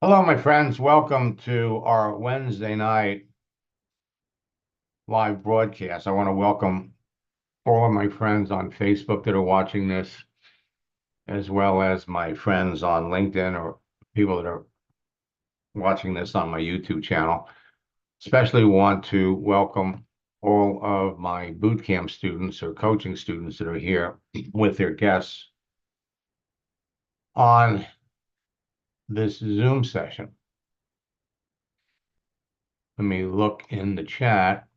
Hello, my friends. Welcome to our Wednesday night live broadcast. I want to welcome all of my friends on Facebook that are watching this, as well as my friends on LinkedIn or people that are watching this on my YouTube channel. Especially want to welcome all of my boot camp students or coaching students that are here with their guests on this Zoom session. Let me look in the chat.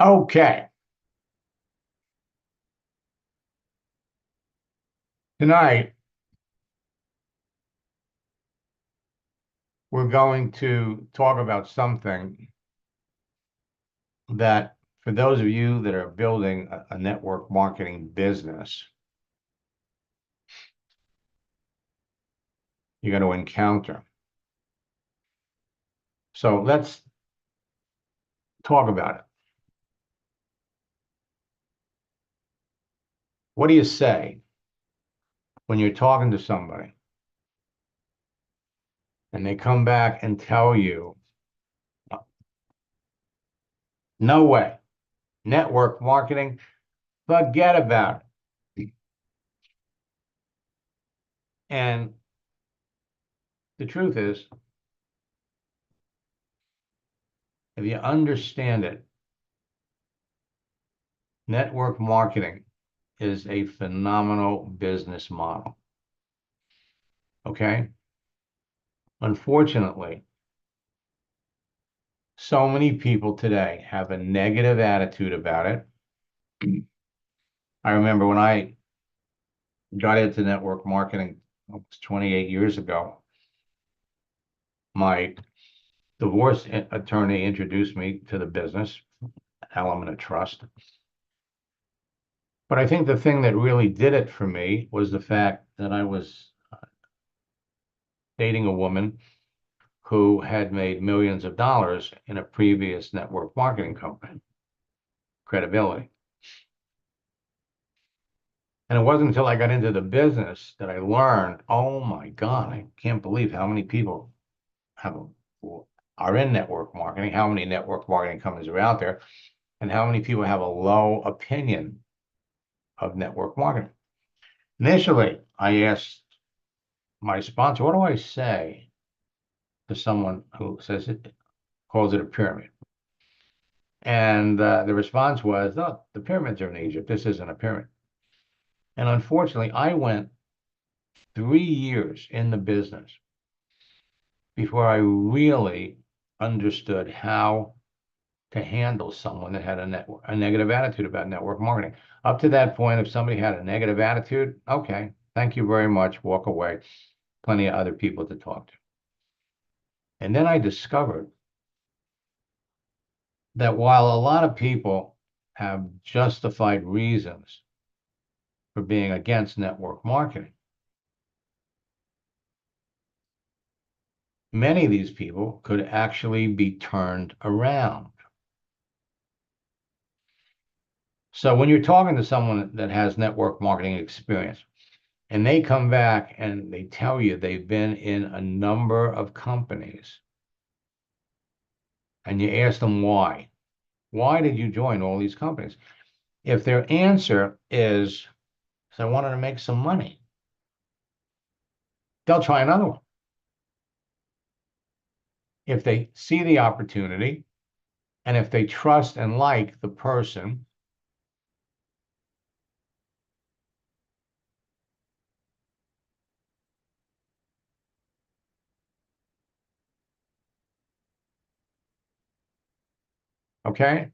Okay, tonight we're going to talk about something that, for those of you that are building a network marketing business, you're going to encounter. So let's talk about it. What do you say when you're talking to somebody and they come back and tell you, no way, network marketing, forget about it? And the truth is, if you understand it, network marketing is a phenomenal business model. Okay? Unfortunately, so many people today have a negative attitude about it. I remember when I got into network marketing almost 28 years ago, my divorce attorney introduced me to the business, element of trust. But I think the thing that really did it for me was the fact that I was dating a woman who had made millions of dollars in a previous network marketing company. Credibility. And it wasn't until I got into the business that I learned, oh my God, I can't believe how many people have are in network marketing, how many network marketing companies are out there, and how many people have a low opinion of network marketing. Initially, I asked my sponsor, what do I say to someone who says it, calls it a pyramid? And the response was, no, the pyramids are in Egypt. This isn't a pyramid. And unfortunately, I went 3 years in the business before I really understood how to handle someone that had a negative attitude about network marketing. Up to that point, if somebody had a negative attitude, okay, thank you very much, walk away. Plenty of other people to talk to. And then I discovered that while a lot of people have justified reasons for being against network marketing, many of these people could actually be turned around. So when you're talking to someone that has network marketing experience and they come back and they tell you they've been in a number of companies and you ask them why did you join all these companies? If their answer is, I wanted to make some money, they'll try another one. If they see the opportunity and if they trust and like the person, okay?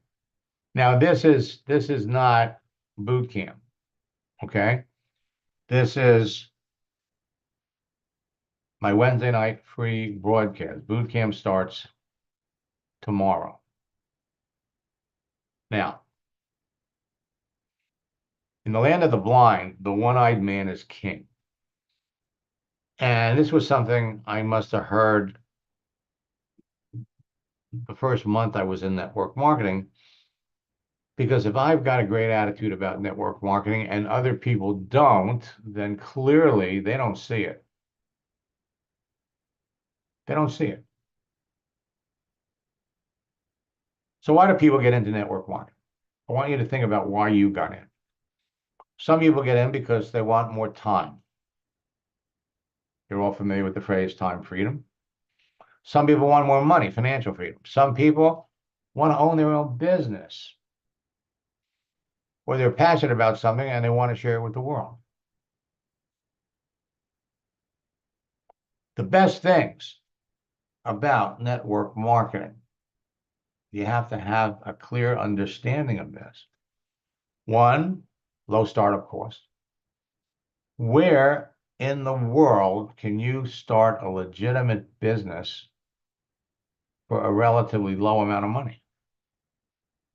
Now this is not boot camp, okay? This is my Wednesday night free broadcast. Boot camp starts tomorrow. Now, in the land of the blind, the one-eyed man is king. And this was something I must have heard the first month I was in network marketing, because if I've got a great attitude about network marketing and other people don't, then clearly they don't see it. They don't see it. So why do people get into network marketing? I want you to think about why you got in. Some people get in because they want more time. You're all familiar with the phrase time freedom. Some people want more money, financial freedom. Some people want to own their own business, or they're passionate about something and they want to share it with the world. The best things about network marketing, you have to have a clear understanding of this. One, low startup cost. Where in the world can you start a legitimate business for a relatively low amount of money?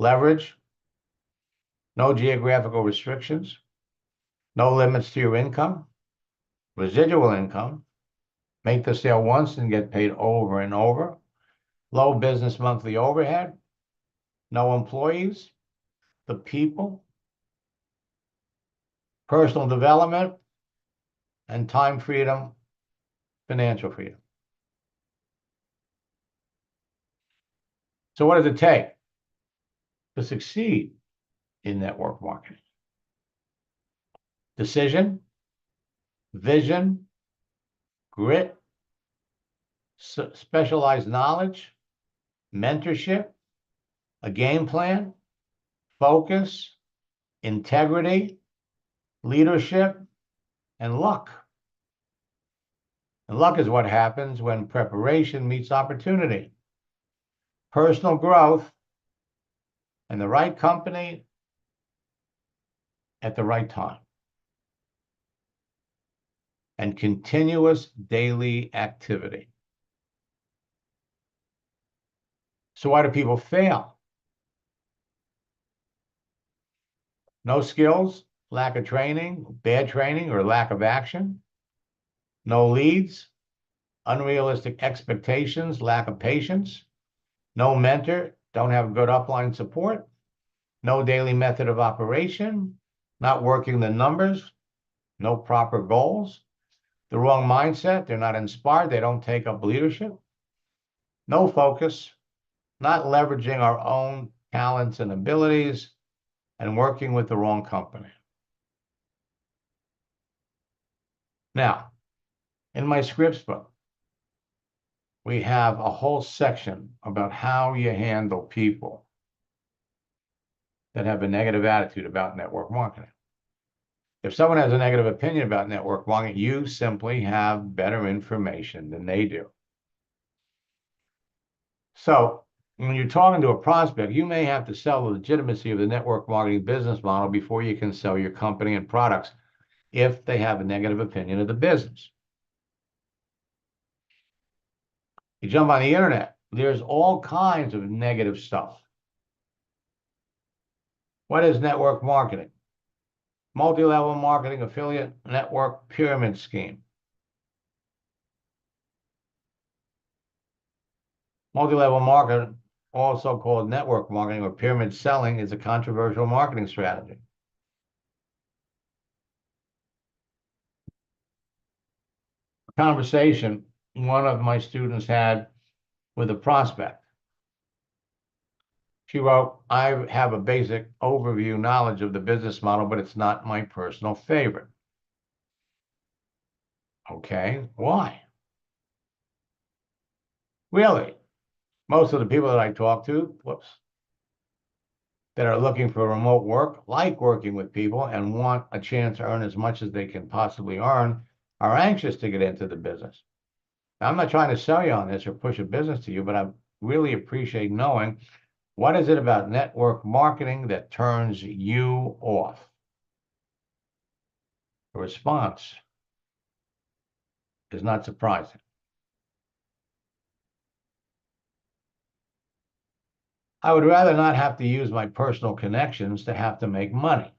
Leverage, no geographical restrictions, no limits to your income, residual income, make the sale once and get paid over and over, low business monthly overhead, no employees, the people, personal development, and time freedom, financial freedom. So what does it take to succeed in network marketing? Decision, vision, grit, specialized knowledge, mentorship, a game plan, focus, integrity, leadership, and luck. And luck is what happens when preparation meets opportunity. Personal growth and the right company at the right time. And continuous daily activity. So why do people fail? No skills, lack of training, bad training, or lack of action. No leads, unrealistic expectations, lack of patience. No mentor, don't have good upline support. No daily method of operation, not working the numbers, no proper goals, the wrong mindset, they're not inspired, they don't take up leadership. No focus, not leveraging our own talents and abilities, and working with the wrong company. Now, in my scripts book, we have a whole section about how you handle people that have a negative attitude about network marketing. If someone has a negative opinion about network marketing, you simply have better information than they do. So when you're talking to a prospect, you may have to sell the legitimacy of the network marketing business model before you can sell your company and products if they have a negative opinion of the business. You jump on the internet, there's all kinds of negative stuff. What is network marketing? Multi-level marketing affiliate network pyramid scheme. Multi-level marketing, also called network marketing or pyramid selling, is a controversial marketing strategy. A conversation one of my students had with a prospect. She wrote, I have a basic overview knowledge of the business model, but it's not my personal favorite. Okay, why? Really? Most of the people that I talk to, that are looking for remote work, like working with people and want a chance to earn as much as they can possibly earn, are anxious to get into the business. Now, I'm not trying to sell you on this or push a business to you, but I really appreciate knowing what is it about network marketing that turns you off? The response is not surprising. I would rather not have to use my personal connections to have to make money.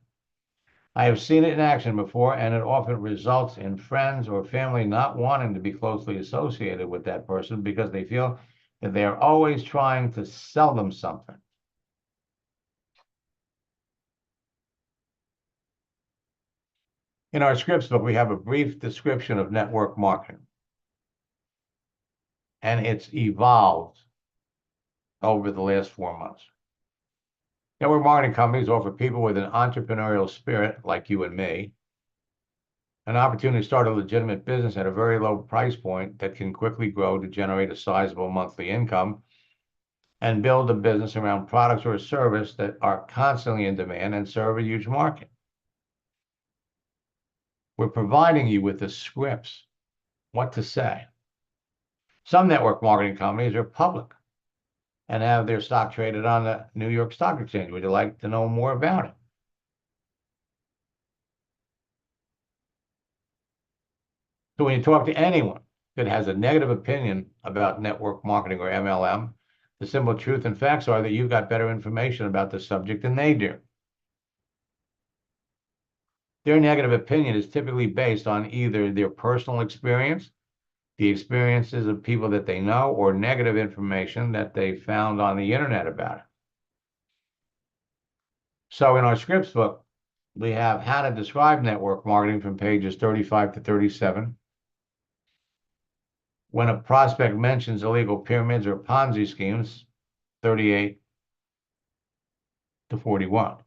I have seen it in action before, and it often results in friends or family not wanting to be closely associated with that person because they feel that they are always trying to sell them something. In our scripts book, we have a brief description of network marketing, and it's evolved over the last 4 months. Network marketing companies offer people with an entrepreneurial spirit, like you and me, an opportunity to start a legitimate business at a very low price point that can quickly grow to generate a sizable monthly income and build a business around products or a service that are constantly in demand and serve a huge market. We're providing you with the scripts, what to say. Some network marketing companies are public and have their stock traded on the New York Stock Exchange. Would you like to know more about it? So when you talk to anyone that has a negative opinion about network marketing or MLM, the simple truth and facts are that you've got better information about the subject than they do. Their negative opinion is typically based on either their personal experience, the experiences of people that they know, or negative information that they found on the internet about it. So in our scripts book, we have how to describe network marketing from pages 35 to 37. When a prospect mentions illegal pyramids or Ponzi schemes, 38 to 41.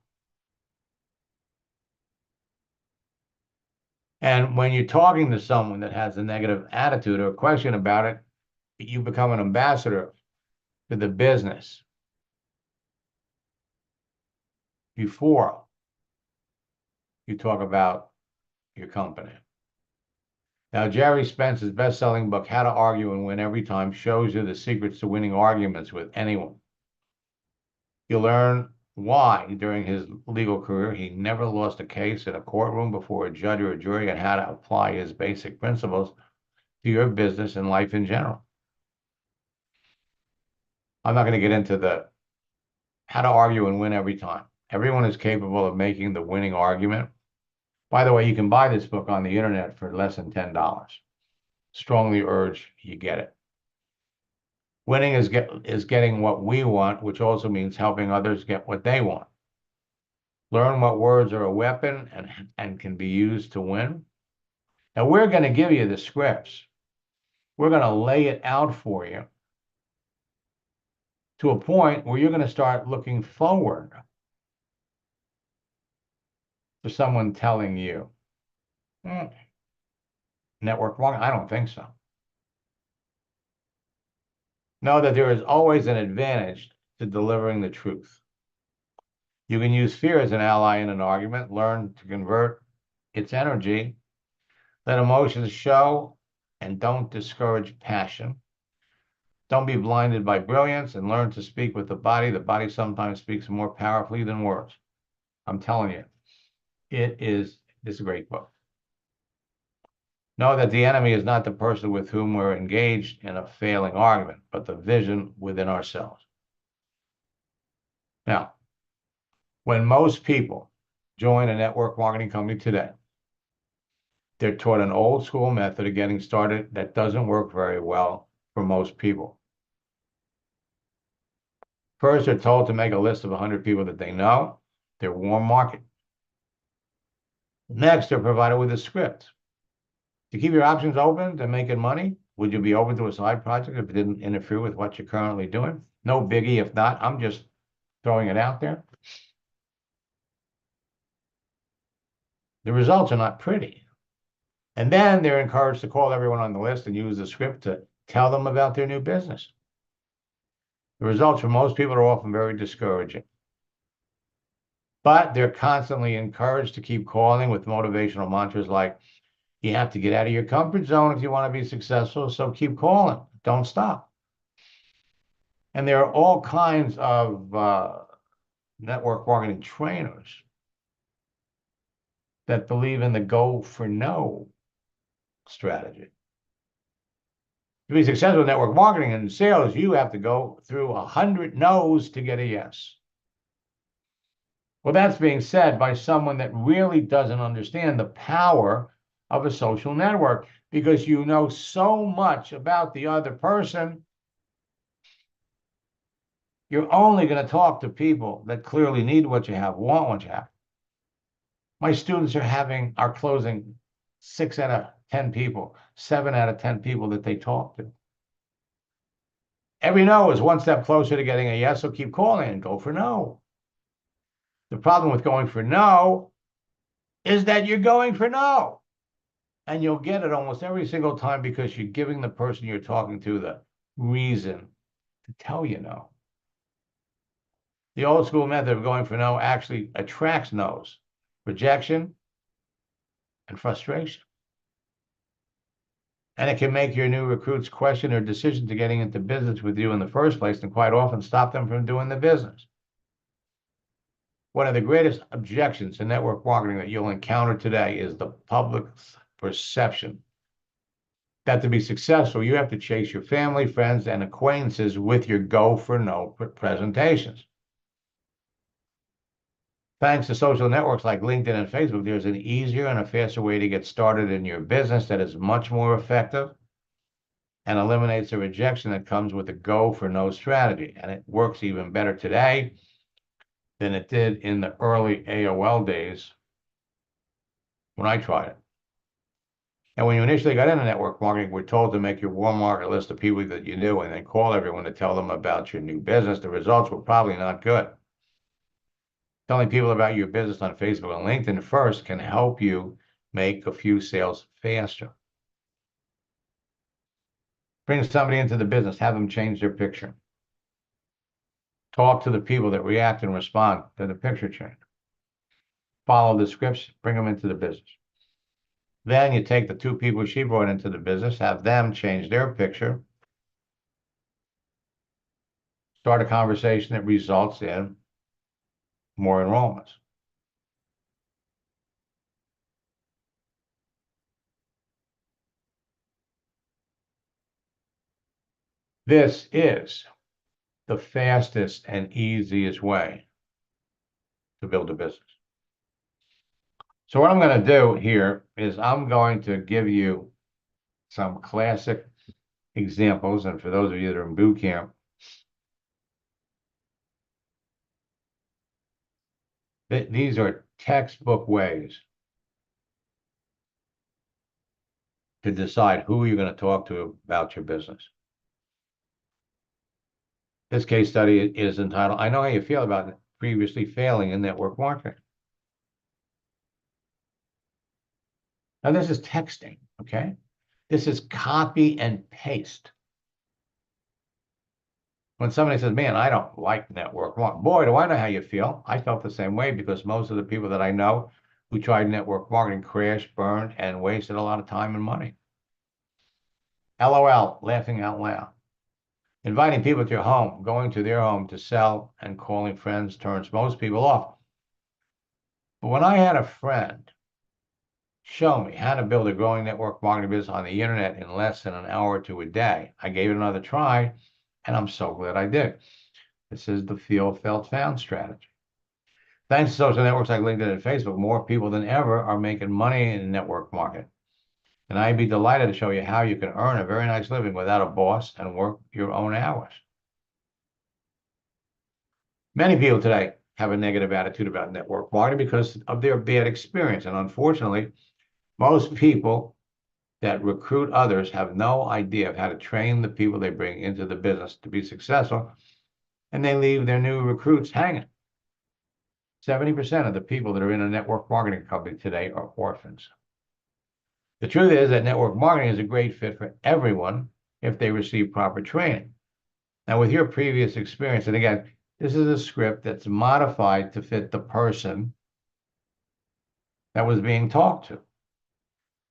And when you're talking to someone that has a negative attitude or a question about it, you become an ambassador to the business before you talk about your company. Now, Jerry Spence's best-selling book, How to Argue and Win Every Time, shows you the secrets to winning arguments with anyone. You'll learn why, during his legal career, he never lost a case in a courtroom before a judge or a jury, and how to apply his basic principles to your business and life in general. I'm not going to get into the how to argue and win every time. Everyone is capable of making the winning argument. By the way, you can buy this book on the internet for less than $10. Strongly urge you get it. Winning is getting what we want, which also means helping others get what they want. Learn what words are a weapon and can be used to win. Now, we're going to give you the scripts. We're going to lay it out for you to a point where you're going to start looking forward for someone telling you, network marketing? I don't think so. Know that there is always an advantage to delivering the truth. You can use fear as an ally in an argument, learn to convert its energy, let emotions show, and don't discourage passion. Don't be blinded by brilliance, and learn to speak with the body. The body sometimes speaks more powerfully than words. I'm telling you, this is a great book. Know that the enemy is not the person with whom we're engaged in a failing argument, but the vision within ourselves. Now, when most people join a network marketing company today, they're taught an old school method of getting started that doesn't work very well for most people. First, they're told to make a list of 100 people that they know, their warm market. Next, they're provided with a script. To keep your options open to making money, would you be open to a side project if it didn't interfere with what you're currently doing? No biggie if not. I'm just throwing it out there. The results are not pretty. And then they're encouraged to call everyone on the list and use the script to tell them about their new business. The results for most people are often very discouraging. But they're constantly encouraged to keep calling with motivational mantras like, you have to get out of your comfort zone if you want to be successful, so keep calling. Don't stop. And there are all kinds of network marketing trainers that believe in the go for no strategy. To be successful in network marketing and sales, you have to go through 100 no's to get a yes. Well, that's being said by someone that really doesn't understand the power of a social network, because you know so much about the other person. You're only going to talk to people that clearly need what you have, want what you have. My students are closing 6 out of 10 people, 7 out of 10 people that they talk to. Every no is one step closer to getting a yes, so keep calling and go for no. The problem with going for no is that you're going for no. And you'll get it almost every single time because you're giving the person you're talking to the reason to tell you no. The old school method of going for no actually attracts no's, rejection, and frustration. And it can make your new recruits question their decision to getting into business with you in the first place, and quite often stop them from doing the business. One of the greatest objections to network marketing that you'll encounter today is the public's perception that to be successful, you have to chase your family, friends, and acquaintances with your go for no presentations. Thanks to social networks like LinkedIn and Facebook, there's an easier and a faster way to get started in your business that is much more effective and eliminates the rejection that comes with the go for no strategy. And it works even better today than it did in the early AOL days when I tried it. And when you initially got into network marketing, we're told to make your warm market list of people that you knew and then call everyone to tell them about your new business. The results were probably not good. Telling people about your business on Facebook and LinkedIn first can help you make a few sales faster. Bring somebody into the business, have them change their picture. Talk to the people that react and respond to the picture change. Follow the scripts, bring them into the business. Then you take the 2 people she brought into the business, have them change their picture, start a conversation that results in more enrollments. This is the fastest and easiest way to build a business. So what I'm going to do here is I'm going to give you some classic examples. And for those of you that are in boot camp, these are textbook ways to decide who you're going to talk to about your business. This case study is entitled, I Know How You Feel About Previously Failing in Network Marketing. Now, this is texting, okay? This is copy and paste. When somebody says, man, I don't like network marketing, boy, do I know how you feel. I felt the same way because most of the people that I know who tried network marketing crashed, burned, and wasted a lot of time and money. LOL, laughing out loud. Inviting people to your home, going to their home to sell, and calling friends turns most people off. But when I had a friend show me how to build a growing network marketing business on the internet in less than an hour to a day, I gave it another try, and I'm so glad I did. This is the feel, felt, found strategy. Thanks to social networks like LinkedIn and Facebook, more people than ever are making money in network marketing. And I'd be delighted to show you how you can earn a very nice living without a boss and work your own hours. Many people today have a negative attitude about network marketing because of their bad experience. And unfortunately, most people that recruit others have no idea of how to train the people they bring into the business to be successful, and they leave their new recruits hanging. 70% of the people that are in a network marketing company today are orphans. The truth is that network marketing is a great fit for everyone if they receive proper training. Now, with your previous experience, and again, this is a script that's modified to fit the person that was being talked to.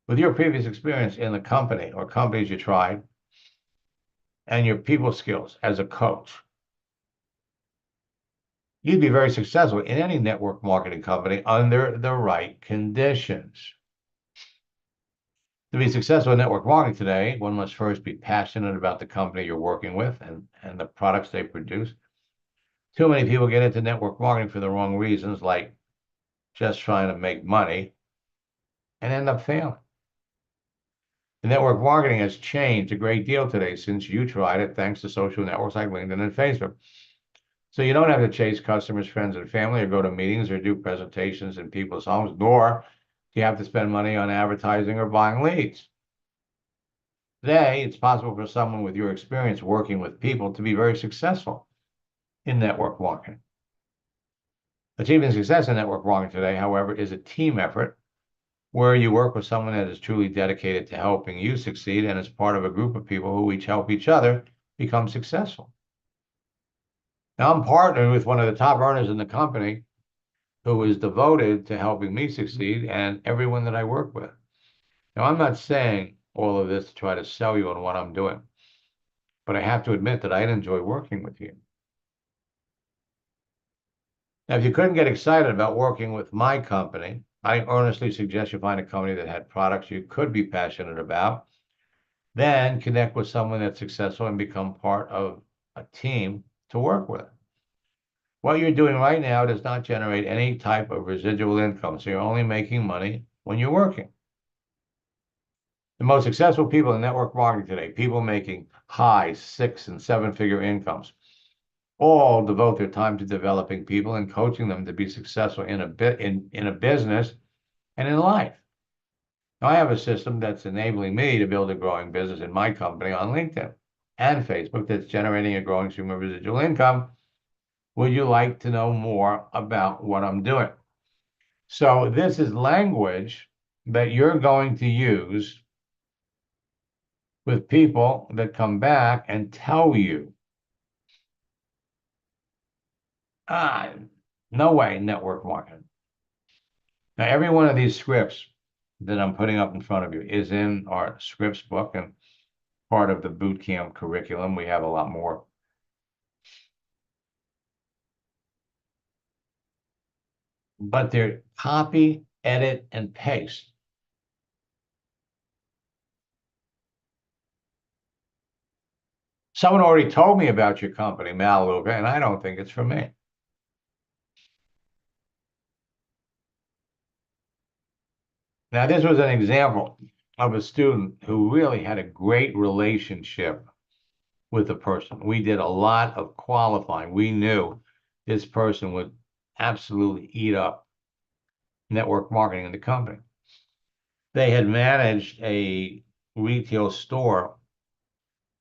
With your previous experience in the company or companies you tried, and your people skills as a coach, you'd be very successful in any network marketing company under the right conditions. To be successful in network marketing today, one must first be passionate about the company you're working with and the products they produce. Too many people get into network marketing for the wrong reasons, like just trying to make money, and end up failing. The network marketing has changed a great deal today since you tried it, thanks to social networks like LinkedIn and Facebook. So you don't have to chase customers, friends, and family, or go to meetings or do presentations in people's homes, nor do you have to spend money on advertising or buying leads. Today, it's possible for someone with your experience working with people to be very successful in network marketing. Achieving success in network marketing today, however, is a team effort where you work with someone that is truly dedicated to helping you succeed and is part of a group of people who each help each other become successful. Now, I'm partnering with one of the top earners in the company who is devoted to helping me succeed and everyone that I work with. Now, I'm not saying all of this to try to sell you on what I'm doing, but I have to admit that I'd enjoy working with you. Now, if you couldn't get excited about working with my company, I earnestly suggest you find a company that had products you could be passionate about, then connect with someone that's successful and become part of a team to work with. What you're doing right now does not generate any type of residual income, so you're only making money when you're working. The most successful people in network marketing today, people making high 6- and 7-figure incomes, all devote their time to developing people and coaching them to be successful in a business and in life. Now, I have a system that's enabling me to build a growing business in my company on LinkedIn and Facebook that's generating a growing stream of residual income. Would you like to know more about what I'm doing? So this is language that you're going to use with people that come back and tell you, no way, network marketing. Now, every one of these scripts that I'm putting up in front of you is in our scripts book and part of the boot camp curriculum. We have a lot more. But they're copy, edit, and paste. Someone already told me about your company, Melaleuca, and I don't think it's for me. Now, this was an example of a student who really had a great relationship with the person. We did a lot of qualifying. We knew this person would absolutely eat up network marketing in the company. They had managed a retail store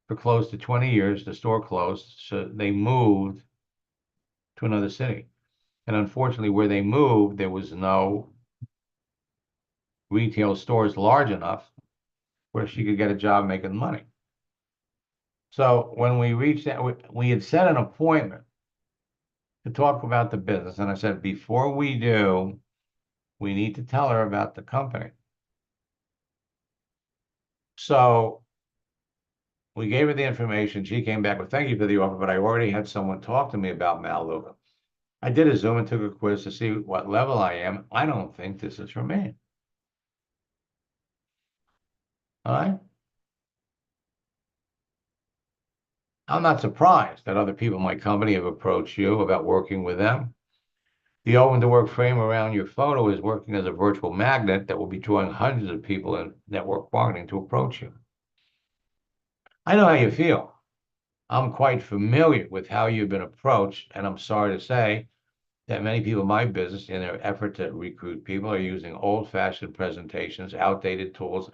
for close to 20 years. The store closed, so they moved to another city. And unfortunately, where they moved, there was no retail stores large enough where she could get a job making money. So when we reached out, we had set an appointment to talk about the business. And I said, before we do, we need to tell her about the company. So we gave her the information. She came back with, thank you for the offer, but I already had someone talk to me about Melaleuca. I did a Zoom and took a quiz to see what level I am. I don't think this is for me. All right? I'm not surprised that other people in my company have approached you about working with them. The open to work frame around your photo is working as a virtual magnet that will be drawing hundreds of people in network marketing to approach you. I know how you feel. I'm quite familiar with how you've been approached, and I'm sorry to say that many people in my business, in their effort to recruit people, are using old-fashioned presentations, outdated tools,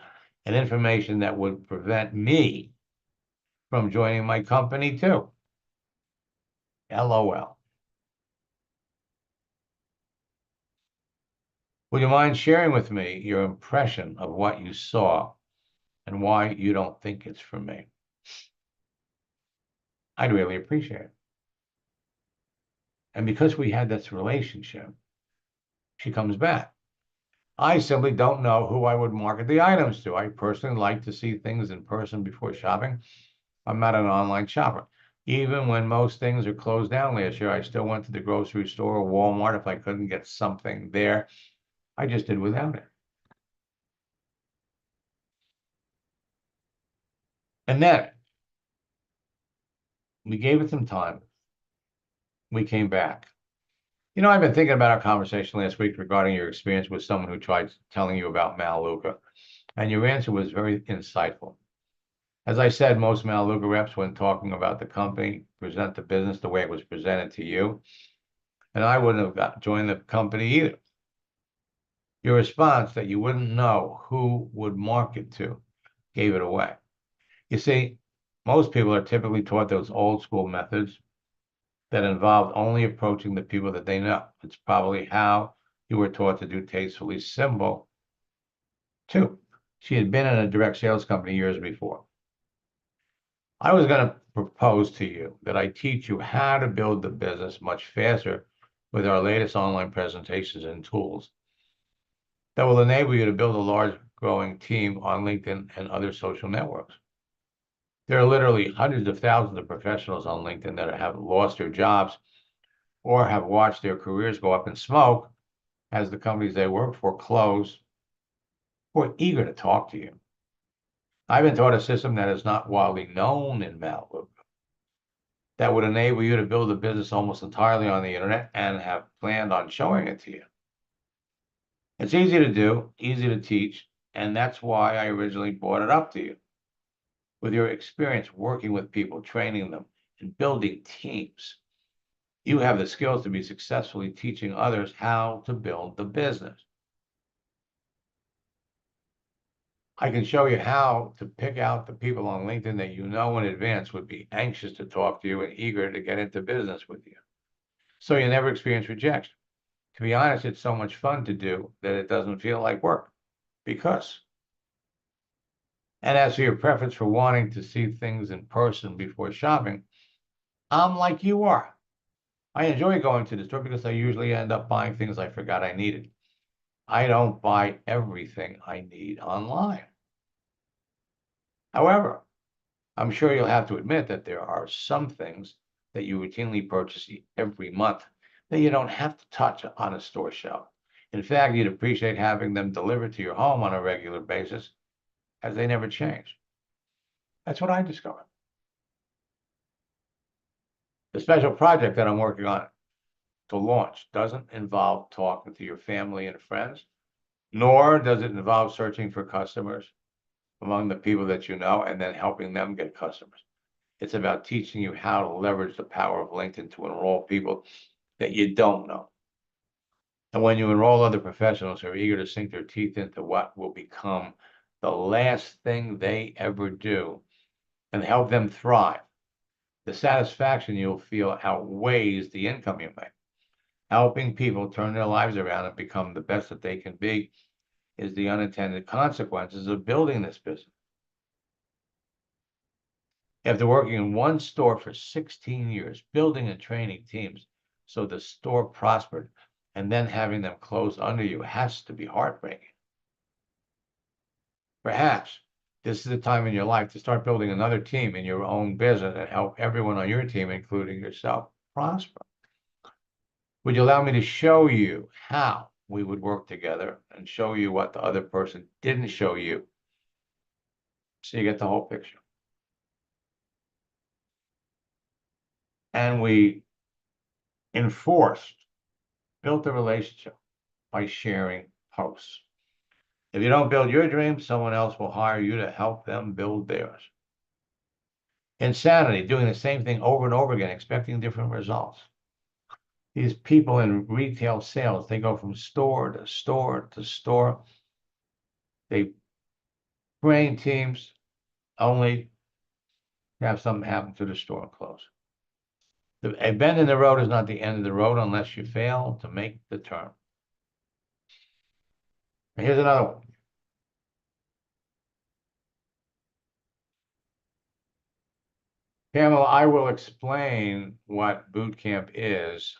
and information that would prevent me from joining my company too. LOL. Would you mind sharing with me your impression of what you saw and why you don't think it's for me? I'd really appreciate it. And because we had this relationship, she comes back. I simply don't know who I would market the items to. I personally like to see things in person before shopping. I'm not an online shopper. Even when most things are closed down last year, I still went to the grocery store or Walmart if I couldn't get something there. I just did without it. And then we gave it some time. We came back. I've been thinking about our conversation last week regarding your experience with someone who tried telling you about Melaleuca, and your answer was very insightful. As I said, most Melaleuca reps, when talking about the company, present the business the way it was presented to you, and I wouldn't have joined the company either. Your response that you wouldn't know who would market to gave it away. You see, most people are typically taught those old school methods that involved only approaching the people that they know. It's probably how you were taught to do Tastefully Simple, too. She had been in a direct sales company years before. I was going to propose to you that I teach you how to build the business much faster with our latest online presentations and tools that will enable you to build a large growing team on LinkedIn and other social networks. There are literally hundreds of thousands of professionals on LinkedIn that have lost their jobs or have watched their careers go up in smoke as the companies they work for close, who are eager to talk to you. I've been taught a system that is not widely known in Malibu that would enable you to build a business almost entirely on the internet and have planned on showing it to you. It's easy to do, easy to teach, and that's why I originally brought it up to you. With your experience working with people, training them, and building teams, you have the skills to be successfully teaching others how to build the business. I can show you how to pick out the people on LinkedIn that you know in advance would be anxious to talk to you and eager to get into business with you, so you never experience rejection. To be honest, it's so much fun to do that it doesn't feel like work. Because, and as for your preference for wanting to see things in person before shopping, I'm like you are. I enjoy going to the store because I usually end up buying things I forgot I needed. I don't buy everything I need online. However, I'm sure you'll have to admit that there are some things that you routinely purchase every month that you don't have to touch on a store shelf. In fact, you'd appreciate having them delivered to your home on a regular basis, as they never change. That's what I discovered. The special project that I'm working on to launch doesn't involve talking to your family and friends, nor does it involve searching for customers among the people that you know and then helping them get customers. It's about teaching you how to leverage the power of LinkedIn to enroll people that you don't know. And when you enroll other professionals who are eager to sink their teeth into what will become the last thing they ever do and help them thrive, the satisfaction you'll feel outweighs the income you make. Helping people turn their lives around and become the best that they can be is the unintended consequences of building this business. After working in one store for 16 years, building and training teams so the store prospered, and then having them close under you has to be heartbreaking. Perhaps this is the time in your life to start building another team in your own business and help everyone on your team, including yourself, prosper. Would you allow me to show you how we would work together and show you what the other person didn't show you, so you get the whole picture? And we built a relationship by sharing posts. If you don't build your dreams, someone else will hire you to help them build theirs. Insanity, doing the same thing over and over again, expecting different results. These people in retail sales, they go from store to store to store. They train teams only to have something happen to the store and close. A bend in the road is not the end of the road unless you fail to make the turn. And here's another one. Pamela, I will explain what boot camp is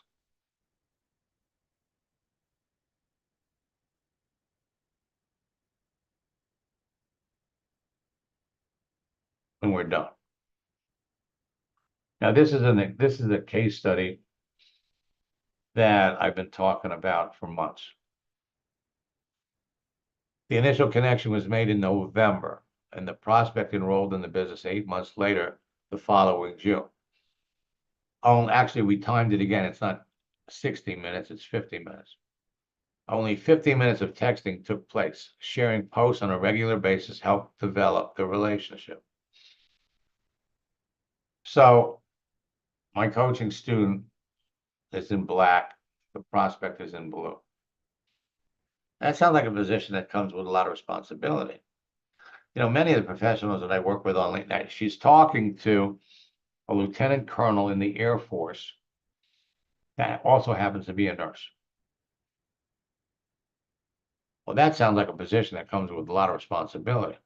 when we're done. Now, this is a case study that I've been talking about for months. The initial connection was made in November, and the prospect enrolled in the business 8 months later, the following June. Oh, actually, we timed it again. It's not 60 minutes, it's 50 minutes. Only 15 minutes of texting took place. Sharing posts on a regular basis helped develop the relationship. So my coaching student is in black, the prospect is in blue. That sounds like a position that comes with a lot of responsibility. You know, many of the professionals that I work with on late night, she's talking to a lieutenant colonel in the Air Force that also happens to be a nurse. Well, that sounds like a position that comes with a lot of responsibility.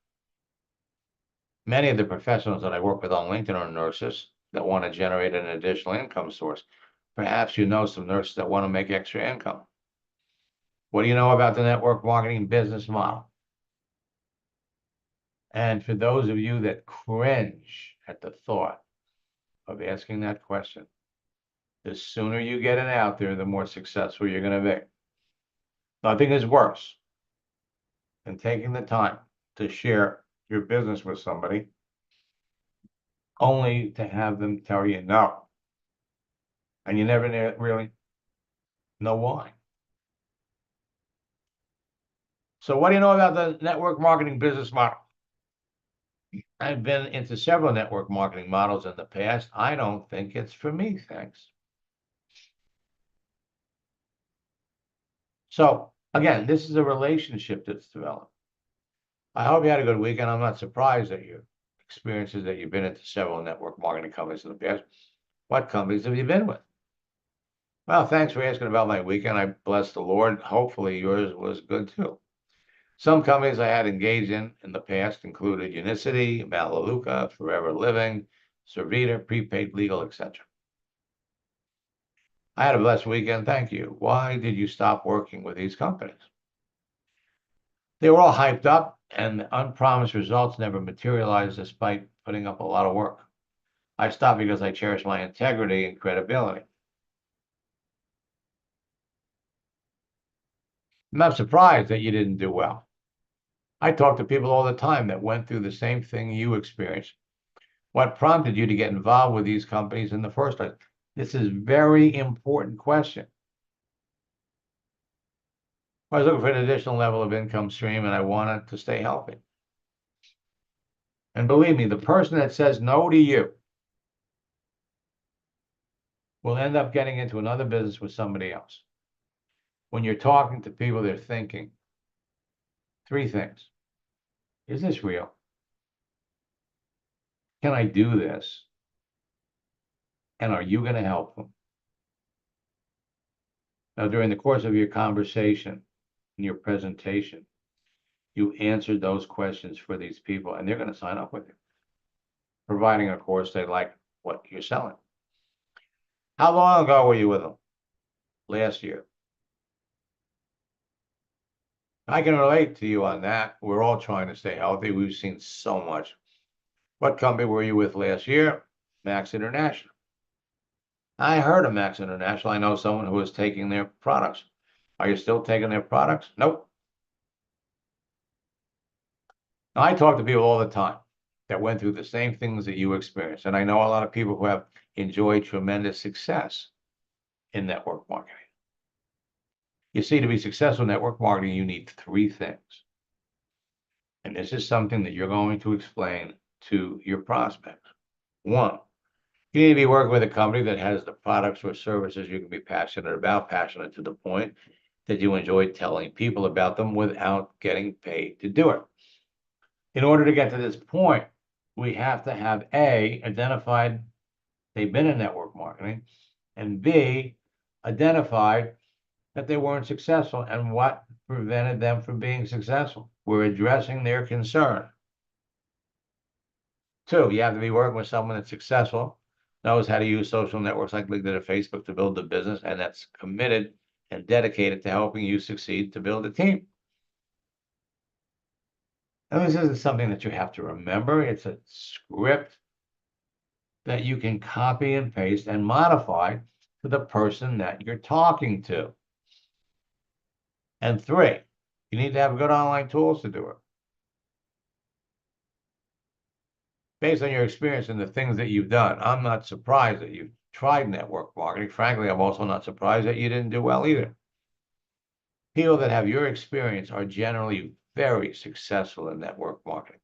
Many of the professionals that I work with on LinkedIn are nurses that want to generate an additional income source. Perhaps you know some nurses that want to make extra income. What do you know about the network marketing business model? And for those of you that cringe at the thought of asking that question, the sooner you get it out there, the more successful you're going to be. Nothing is worse than taking the time to share your business with somebody only to have them tell you no. And you never really know why. So what do you know about the network marketing business model? I've been into several network marketing models in the past. I don't think it's for me, thanks. So again, this is a relationship that's developed. I hope you had a good weekend. I'm not surprised at your experiences that you've been into several network marketing companies in the past. What companies have you been with? Well, thanks for asking about my weekend. I bless the Lord. Hopefully yours was good too. Some companies I had engaged in the past included Youngevity, Melaleuca, Forever Living, Servita, Prepaid Legal, etc. I had a blessed weekend. Thank you. Why did you stop working with these companies? They were all hyped up, and the unpromised results never materialized despite putting up a lot of work. I stopped because I cherish my integrity and credibility. I'm not surprised that you didn't do well. I talk to people all the time that went through the same thing you experienced. What prompted you to get involved with these companies in the first place? This is a very important question. I was looking for an additional level of income stream and I wanted to stay healthy. And believe me, the person that says no to you will end up getting into another business with somebody else. When you're talking to people, they're thinking three things. Is this real? Can I do this? And are you going to help them? Now, during the course of your conversation, in your presentation, you answered those questions for these people, and they're going to sign up with you, providing, of course, they like what you're selling. How long ago were you with them? Last year. I can relate to you on that. We're all trying to stay healthy. We've seen so much. What company were you with last year? Max International. I heard of Max International. I know someone who is taking their products. Are you still taking their products? Nope. Now, I talk to people all the time that went through the same things that you experienced. And I know a lot of people who have enjoyed tremendous success in network marketing. You see, to be successful in network marketing, you need three things. And this is something that you're going to explain to your prospects. One, you need to be working with a company that has the products or services you can be passionate about, passionate to the point that you enjoy telling people about them without getting paid to do it. In order to get to this point, we have to have A, identified they've been in network marketing, and B, identified that they weren't successful and what prevented them from being successful. We're addressing their concern. Two, you have to be working with someone that's successful, knows how to use social networks like LinkedIn and Facebook to build a business, and that's committed and dedicated to helping you succeed to build a team. Now, this isn't something that you have to remember. It's a script that you can copy and paste and modify to the person that you're talking to. And three, you need to have good online tools to do it. Based on your experience and the things that you've done, I'm not surprised that you've tried network marketing. Frankly, I'm also not surprised that you didn't do well either. People that have your experience are generally very successful in network marketing.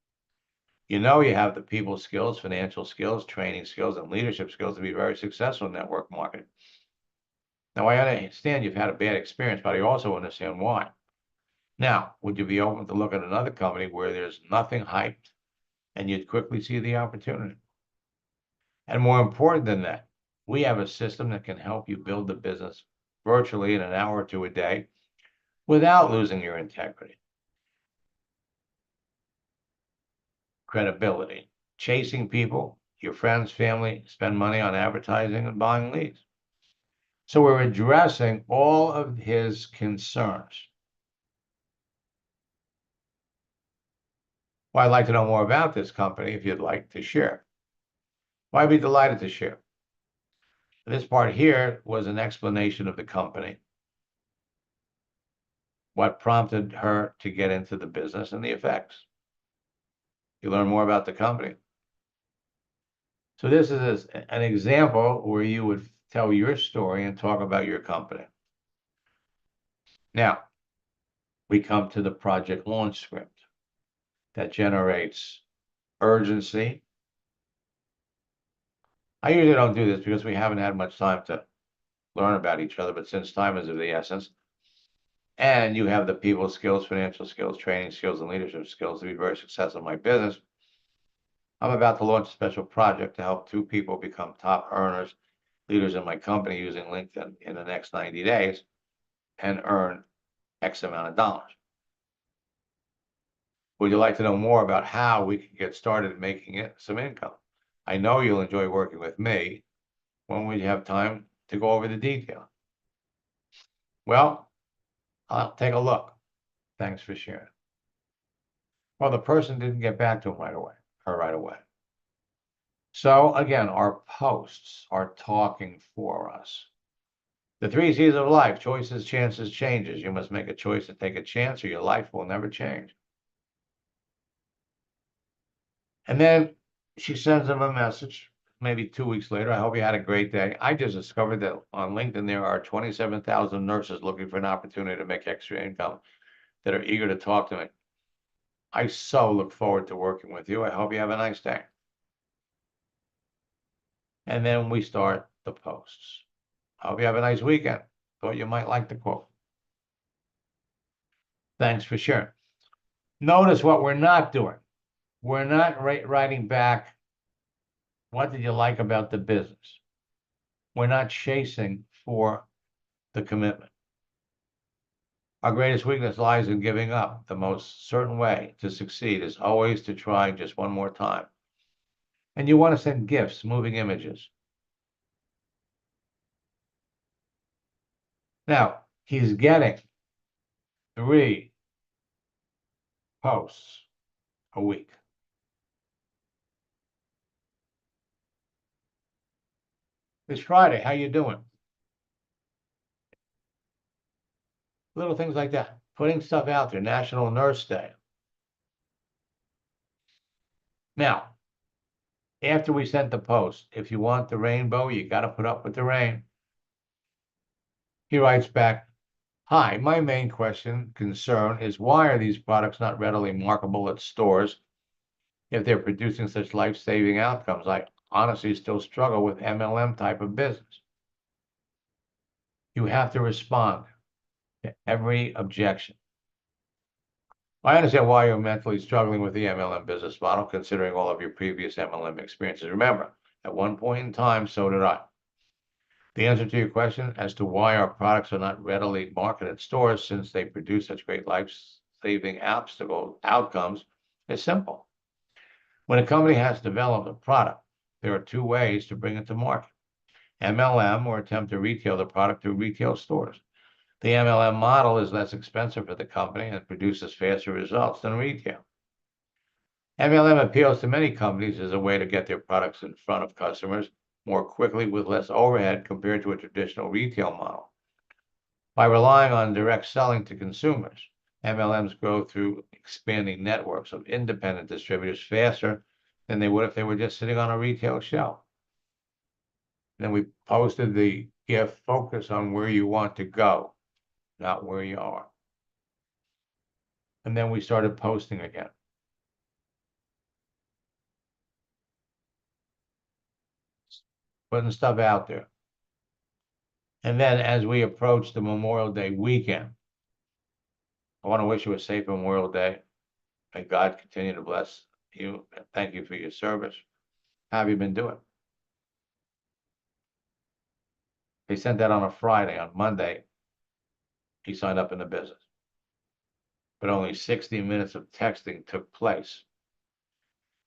You know you have the people skills, financial skills, training skills, and leadership skills to be very successful in network marketing. Now, I understand you've had a bad experience, but I also understand why. Now, would you be open to look at another company where there's nothing hyped and you'd quickly see the opportunity? And more important than that, we have a system that can help you build the business virtually in an hour or two a day without losing your integrity, credibility, chasing people, your friends, family, spend money on advertising and buying leads. So we're addressing all of his concerns. Well, I'd like to know more about this company if you'd like to share. Well, I'd be delighted to share. This part here was an explanation of the company, what prompted her to get into the business, and the effects. You learn more about the company. So this is an example where you would tell your story and talk about your company. Now, we come to the project launch script that generates urgency. I usually don't do this because we haven't had much time to learn about each other, but since time is of the essence, and you have the people skills, financial skills, training skills, and leadership skills to be very successful in my business, I'm about to launch a special project to help 2 people become top earners, leaders in my company using LinkedIn in the next 90 days and earn X amount of dollars. Would you like to know more about how we can get started making it some income? I know you'll enjoy working with me. When will you have time to go over the detail? Well, I'll take a look. Thanks for sharing. Well, the person didn't get back to him right away. So again, our posts are talking for us. The 3 C's of life: choices, chances, changes. You must make a choice to take a chance or your life will never change. And then she sends him a message, maybe 2 weeks later. I hope you had a great day. I just discovered that on LinkedIn, there are 27,000 nurses looking for an opportunity to make extra income that are eager to talk to me. I so look forward to working with you. I hope you have a nice day. And then we start the posts. I hope you have a nice weekend. Thought you might like the quote. Thanks for sharing. Notice what we're not doing. We're not writing back, what did you like about the business? We're not chasing for the commitment. Our greatest weakness lies in giving up. The most certain way to succeed is always to try just one more time. And you want to send gifts, moving images. Now, he's getting 3 posts a week. It's Friday. How you doing? Little things like that. Putting stuff out there. National Nurse Day. Now, after we sent the post, if you want the rainbow, you got to put up with the rain. He writes back, hi, my main concern is why are these products not readily marketable at stores if they're producing such life-saving outcomes? honestly still struggle with MLM type of business. You have to respond to every objection. I understand why you're mentally struggling with the MLM business model, considering all of your previous MLM experiences. Remember, at one point in time, so did I. The answer to your question as to why our products are not readily marketed at stores since they produce such great life-saving outcomes is simple. When a company has developed a product, there are two ways to bring it to market. MLM, or attempt to retail the product through retail stores. The MLM model is less expensive for the company and produces faster results than retail. MLM appeals to many companies as a way to get their products in front of customers more quickly with less overhead compared to a traditional retail model. By relying on direct selling to consumers, MLMs grow through expanding networks of independent distributors faster than they would if they were just sitting on a retail shelf. Then we posted the GIF, focus on where you want to go, not where you are. And then we started posting again. Putting stuff out there. And then as we approach the Memorial Day weekend, I want to wish you a safe Memorial Day. May God continue to bless you. And thank you for your service. How have you been doing? They sent that on a Friday. On Monday, he signed up in the business. But only 60 minutes of texting took place.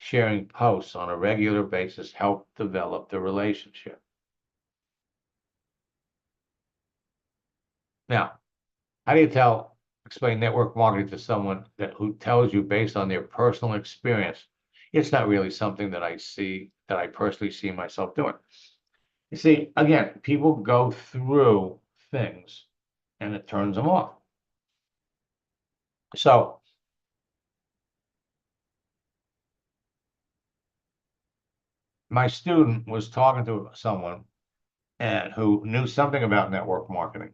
Sharing posts on a regular basis helped develop the relationship. Now, how do you explain network marketing to someone who tells you based on their personal experience, it's not really something that I personally see myself doing? You see, again, people go through things and it turns them off. So my student was talking to someone who knew something about network marketing.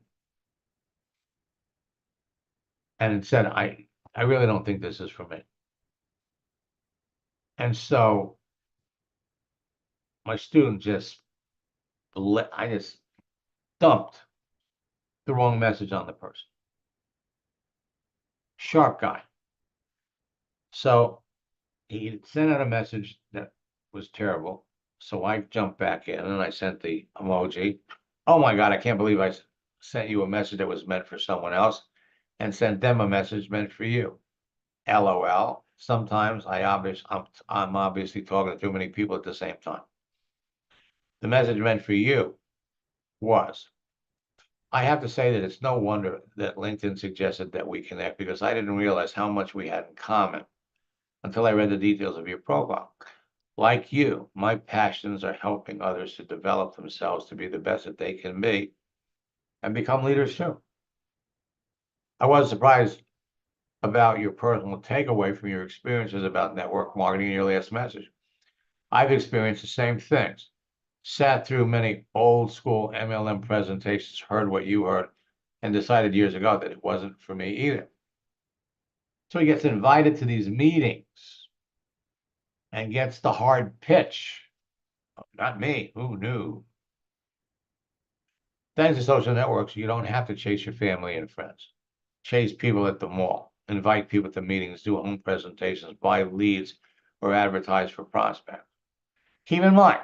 And it said, I really don't think this is for me. And so my student I just dumped the wrong message on the person. Sharp guy. So he sent out a message that was terrible. So I jumped back in and I sent the emoji. Oh my God, I can't believe I sent you a message that was meant for someone else and sent them a message meant for you. LOL. Sometimes I'm obviously talking to too many people at the same time. The message meant for you was, I have to say that it's no wonder that LinkedIn suggested that we connect because I didn't realize how much we had in common until I read the details of your profile. Like you, my passions are helping others to develop themselves to be the best that they can be and become leaders too. I was surprised about your personal takeaway from your experiences about network marketing in your last message. I've experienced the same things, sat through many old school MLM presentations, heard what you heard, and decided years ago that it wasn't for me either. So he gets invited to these meetings and gets the hard pitch. Not me, who knew? Thanks to social networks, you don't have to chase your family and friends. Chase people at the mall, invite people to meetings, do home presentations, buy leads, or advertise for prospects. Keep in mind,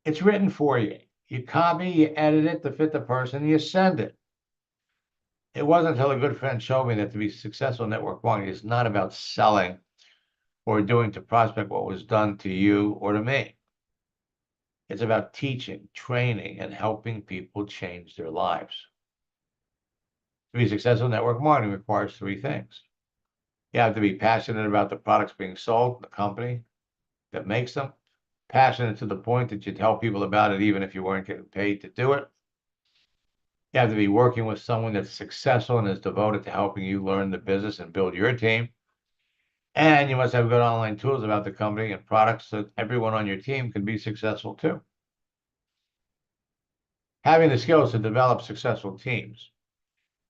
it's written for you. You copy, you edit it to fit the person, you send it. It wasn't until a good friend showed me that to be successful in network marketing is not about selling or doing to prospect what was done to you or to me. It's about teaching, training, and helping people change their lives. To be successful in network marketing requires three things. You have to be passionate about the products being sold, the company that makes them, passionate to the point that you tell people about it even if you weren't getting paid to do it. You have to be working with someone that's successful and is devoted to helping you learn the business and build your team. And you must have good online tools about the company and products so that everyone on your team can be successful too. Having the skills to develop successful teams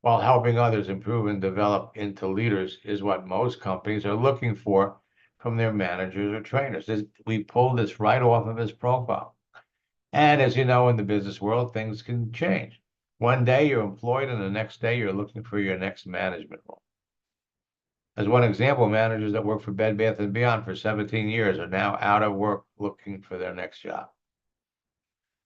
while helping others improve and develop into leaders is what most companies are looking for from their managers or trainers. We pulled this right off of his profile. And as you know, in the business world, things can change. One day you're employed, and the next day you're looking for your next management role. As one example, managers that work for Bed Bath & Beyond for 17 years are now out of work looking for their next job.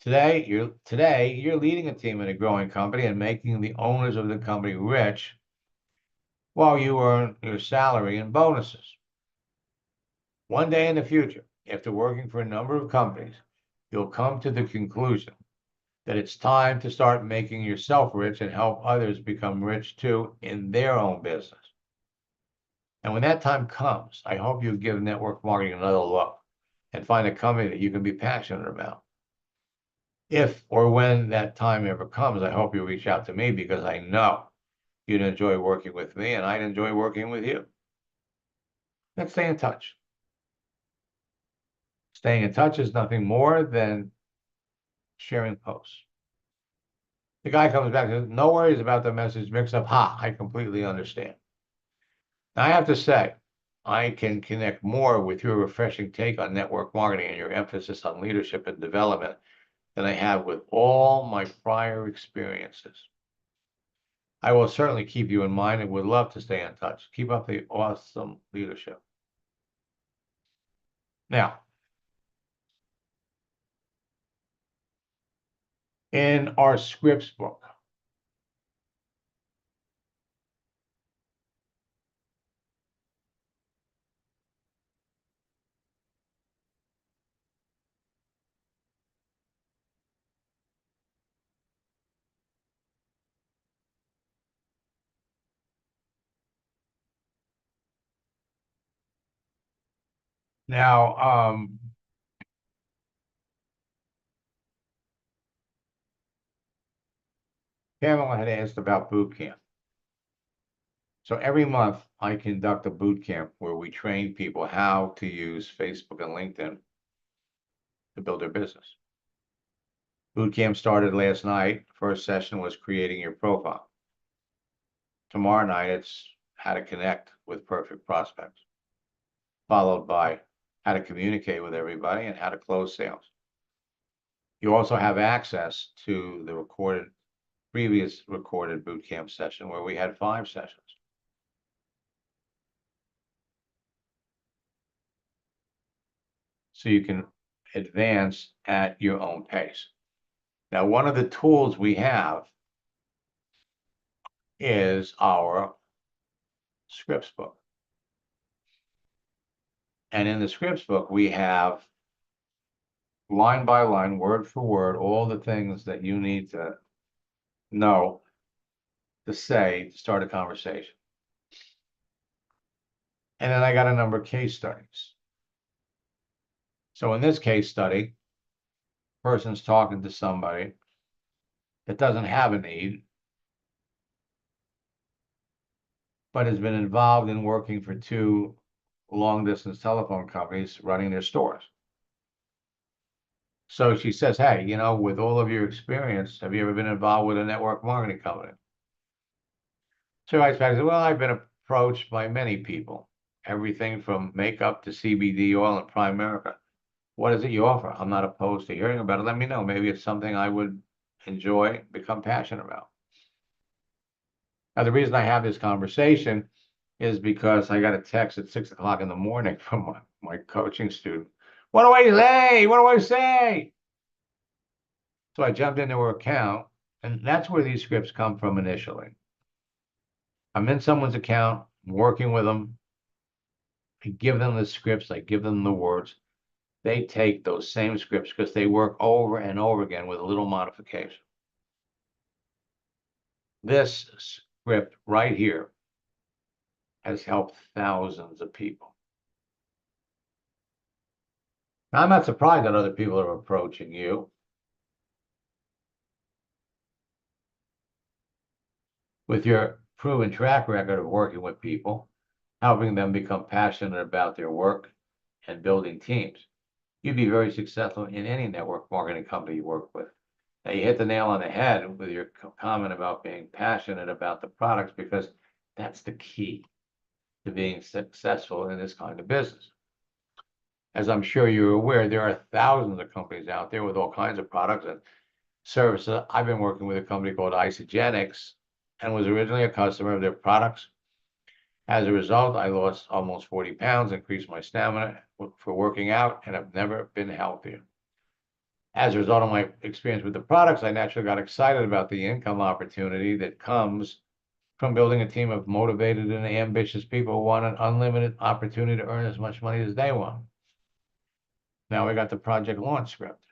Today, you're leading a team in a growing company and making the owners of the company rich while you earn your salary and bonuses. One day in the future, after working for a number of companies, you'll come to the conclusion that it's time to start making yourself rich and help others become rich too in their own business. And when that time comes, I hope you give network marketing another look and find a company that you can be passionate about. If or when that time ever comes, I hope you reach out to me because I know you'd enjoy working with me and I'd enjoy working with you. Let's stay in touch. Staying in touch is nothing more than sharing posts. The guy comes back and says, no worries about the message mix-up. Ha, I completely understand. Now, I have to say, I can connect more with your refreshing take on network marketing and your emphasis on leadership and development than I have with all my prior experiences. I will certainly keep you in mind and would love to stay in touch. Keep up the awesome leadership. Now, in our scripts book, now, Pamela had asked about boot camp. So every month I conduct a boot camp where we train people how to use Facebook and LinkedIn to build their business. Boot camp started last night. First session was creating your profile. Tomorrow night, it's how to connect with perfect prospects, followed by how to communicate with everybody and how to close sales. You also have access to the previous recorded boot camp session where we had 5 sessions. So you can advance at your own pace. Now, one of the tools we have is our scripts book. And in the scripts book, we have line by line, word for word, all the things that you need to know to say to start a conversation. And then I got a number of case studies. So in this case study, person's talking to somebody that doesn't have a need, but has been involved in working for 2 long-distance telephone companies running their stores. So she says, hey, you know, with all of your experience, have you ever been involved with a network marketing company? So I said, well, I've been approached by many people, everything from makeup to CBD oil and Primerica. What is it you offer? I'm not opposed to hearing about it. Let me know. Maybe it's something I would enjoy, become passionate about. Now, the reason I have this conversation is because I got a text at 6 o'clock in the morning from my coaching student. What do I say? What do I say? So I jumped into her account, and that's where these scripts come from initially. I'm in someone's account, I'm working with them. I give them the scripts, I give them the words. They take those same scripts because they work over and over again with a little modification. This script right here has helped thousands of people. Now, I'm not surprised that other people are approaching you. With your proven track record of working with people, helping them become passionate about their work and building teams, you'd be very successful in any network marketing company you work with. Now, you hit the nail on the head with your comment about being passionate about the products, because that's the key to being successful in this kind of business. As I'm sure you're aware, there are thousands of companies out there with all kinds of products and services. I've been working with a company called Isagenix and was originally a customer of their products. As a result, I lost almost 40 pounds, increased my stamina for working out, and have never been healthier. As a result of my experience with the products, I naturally got excited about the income opportunity that comes from building a team of motivated and ambitious people who want an unlimited opportunity to earn as much money as they want. Now we got the project launch script.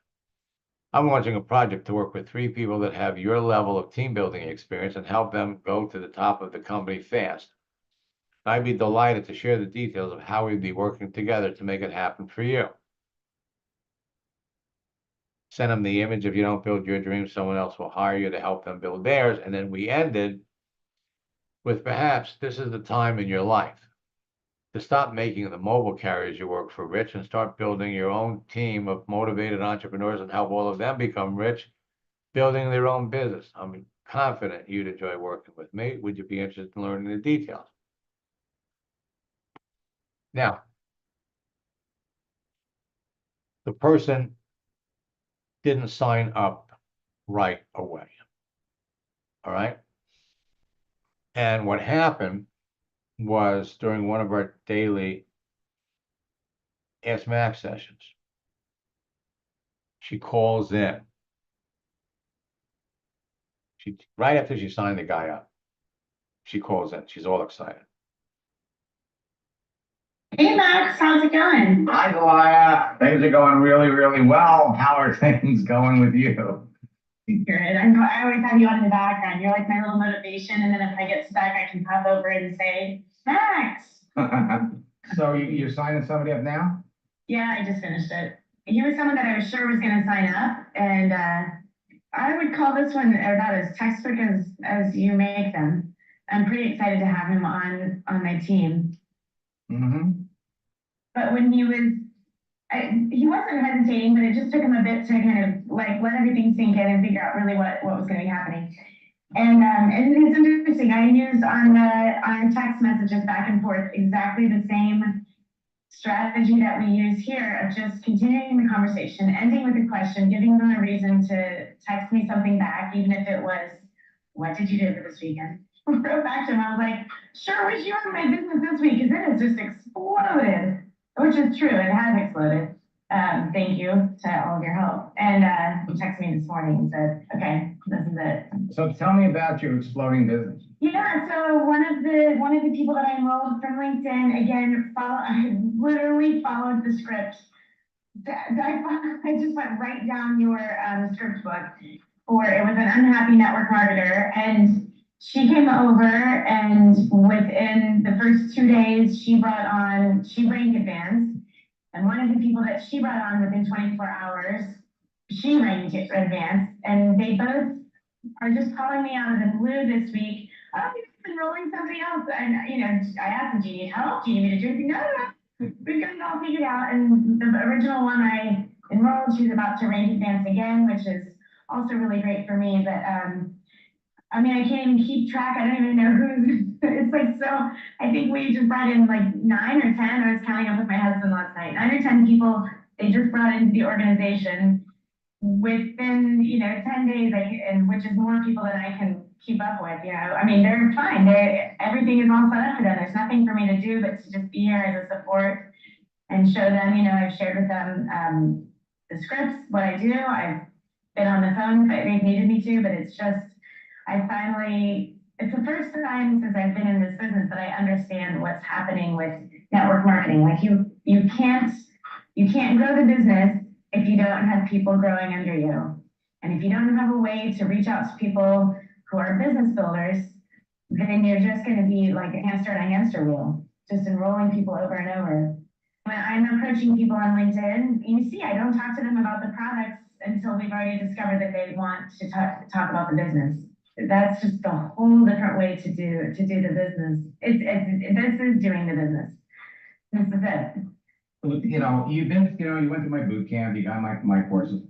I'm launching a project to work with 3 people that have your level of team building experience and help them go to the top of the company fast. I'd be delighted to share the details of how we'd be working together to make it happen for you. Send them the image. If you don't build your dream, someone else will hire you to help them build theirs. And then we ended with perhaps this is the time in your life to stop making the mobile carriers you work for rich and start building your own team of motivated entrepreneurs and help all of them become rich, building their own business. I'm confident you'd enjoy working with me. Would you be interested in learning the details? Now, the person didn't sign up right away. All right. And what happened was during one of our daily Ask Max sessions, she calls in. Right after she signed the guy up, she calls in. She's all excited. Hey Max, how's it going? Hi, Delia. Things are going really, really well. How are things going with you? Good. I always have you on in the background. You're like my little motivation, and then if I get stuck, I can pop over and say, Max. So you're signing somebody up now? Yeah, I just finished it. He was someone that I was sure was going to sign up, and I would call this one about as textbook as you make them. I'm pretty excited to have him on my team. Mm-hmm. But when he wasn't hesitating, but it just took him a bit to kind of like let everything sink in and figure out really what was going to be happening. And it's interesting. I used on text messages back and forth exactly the same strategy that we use here of just continuing the conversation, ending with a question, giving them a reason to text me something back, even if it was, "What did you do for this weekend?" I wrote back to him. I was like, "Sure, wish you were in my business this week," because it has just exploded. Which is true, it has exploded. Thank you to all of your help. And he texted me this morning and said, "Okay, this is it." So tell me about your exploding business. Yeah, so one of the people that I enrolled from LinkedIn, again, I literally followed the script. I just went right down your script book for it was an unhappy network marketer, and she came over, and within the first 2 days, she ranked advanced. And one of the people that she brought on within 24 hours, she ranked advanced. And they both are just calling me out of the blue this week. "Oh, you've been enrolling somebody else." And, I asked them, "Do you need help? Do you need me to do anything?" No. We've got it all figured out. And the original one I enrolled, she's about to rank advanced again, which is also really great for me. But, I can't even keep track. I don't even know who's, it's like, so I think we just brought in like 9 or 10. I was counting up with my husband last night. 9 or 10 people they just brought into the organization within, 10 days, and which is more people than I can keep up with, they're fine. Everything is all set up for them. There's nothing for me to do but to just be here as a support and show them, I've shared with them the scripts, what I do. I've been on the phone if they've needed me to, but it's the first time since I've been in this business that I understand what's happening with network marketing. Like you can't grow the business if you don't have people growing under you. And if you don't have a way to reach out to people who are business builders, then you're just going to be like a hamster on a hamster wheel, just enrolling people over and over. When I'm approaching people on LinkedIn, you see, I don't talk to them about the products until we've already discovered that they want to talk about the business. That's just a whole different way to do the business. This is doing the business. This is it. You went to my boot camp, you got my courses.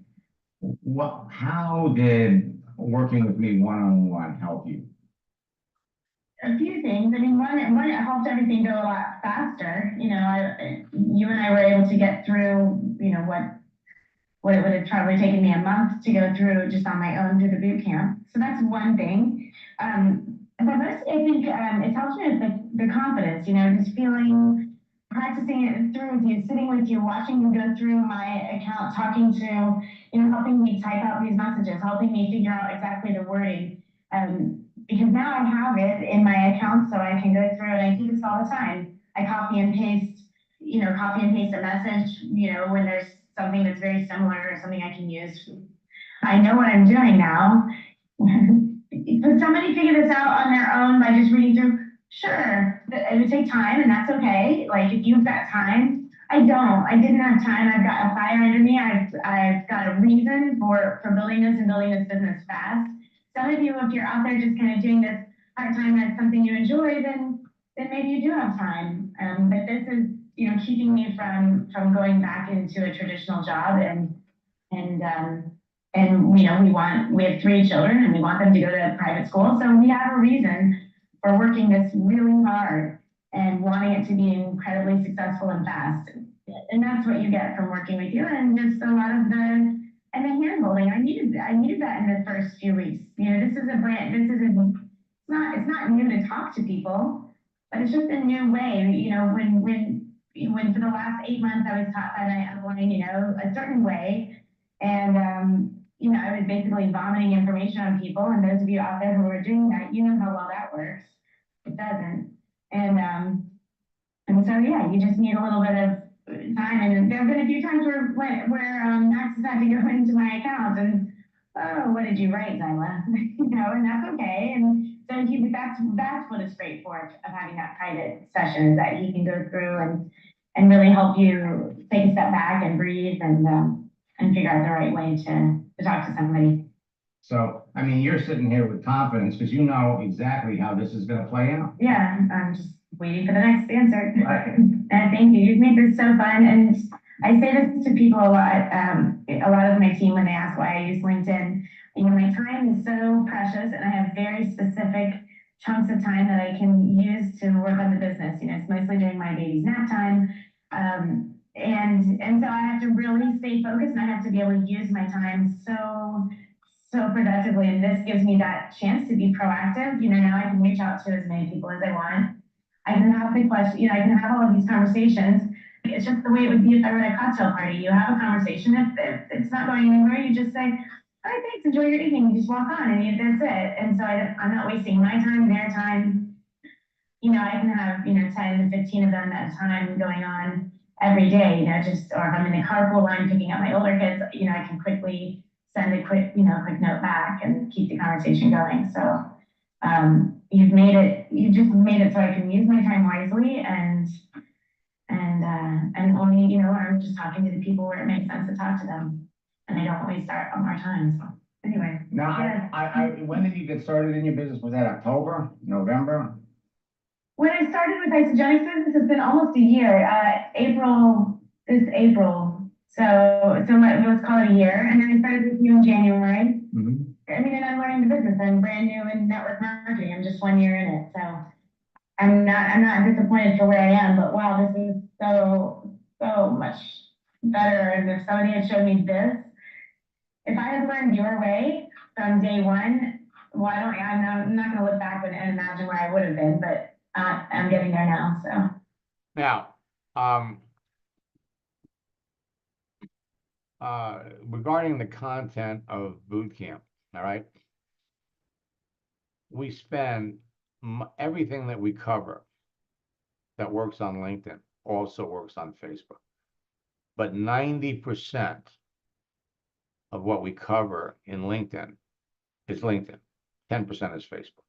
How did working with me one-on-one help you? a few things. I mean, one, it helped everything go a lot faster. You know, you and I were able to get through, you know, what it would have probably taken me a month to go through just on my own through the boot camp. So that's one thing. But mostly I think it's helped me with the confidence, you know, just feeling, practicing it through with you, sitting with you, watching you go through my account, talking to, you know, helping me type out these messages, helping me figure out exactly the wording. Because now I have it in my account, so I can go through and I do this all the time. I copy and paste, you know, copy and paste a message, you know, when there's something that's very similar or something I can use. I know what I'm doing now. Could somebody figure this out on their own by just reading through? Sure, it would take time, and that's okay. Like if you've got time, I don't. I didn't have time. I've got a fire under me. I've got a reason for building this and building this business fast. Some of you, if you're out there just kind of doing this part time as something you enjoy, then maybe you do have time. But this is, you know, keeping me from going back into a traditional job and and you know, we have 3 children and we want them to go to private school. So we have a reason for working this really hard and wanting it to be incredibly successful and fast. And that's what you get from working with you, and just a lot of the hand holding. I needed that in the first few weeks. You know, this is a brand, it's not new to talk to people, but it's just a new way. You know, when for the last 8 months I was taught by my upline, you know, a certain way. And you know, I was basically vomiting information on people. And those of you out there who are doing that, you know how well that works. It doesn't. And so yeah, you just need a little bit of time. And there have been a few times where Max has had to go into my account and, oh, what did you write, Zyla? You know, and that's okay. And so that's what it's great for of having that private session, is that he can go through and really help you take a step back and breathe and figure out the right way to talk to somebody. So, I mean, you're sitting here with confidence because you know exactly how this is going to play out. Yeah, I'm just waiting for the next answer. Right. And thank you. You've made this so fun. And I say this to people a lot of my team when they ask why I use LinkedIn. You know, my time is so precious and I have very specific chunks of time that I can use to work on the business. You know, it's mostly during my baby's nap time. And so I have to really stay focused, and I have to be able to use my time so productively. And this gives me that chance to be proactive. You know, now I can reach out to as many people as I want. I can have the question, you know, I can have all of these conversations. It's just the way it would be if I were at a cocktail party. You have a conversation. If it's not going anywhere, you just say, all right, thanks, enjoy your evening. You just walk on, and that's it. And so I'm not wasting my time, their time. You know, I can have, you know, 10 to 15 of them at a time going on every day, you know, or if I'm in a carpool line picking up my older kids, you know, I can quickly send a quick note back and keep the conversation going. So you just made it so I can use my time wisely and only, you know, I'm just talking to the people where it makes sense to talk to them, and I don't waste our time. So anyway. Now, yeah. when did you get started in your business? Was that October, November? When I started with Isagenix business, it's been almost a year. This April. So let's call it a year. And then I started with you in January. Mm-hmm. I mean, and I'm learning the business. I'm brand new in network marketing. I'm just 1 year in it. So I'm not disappointed for where I am, but wow, this is so much better. And if somebody had showed me this, if I had learned your way from day one, I'm not going to look back and imagine where I would have been, but I'm getting there now. So Now, regarding the content of boot camp, all right, we spend everything that we cover that works on LinkedIn also works on Facebook, but 90% of what we cover in LinkedIn is LinkedIn. 10% is Facebook.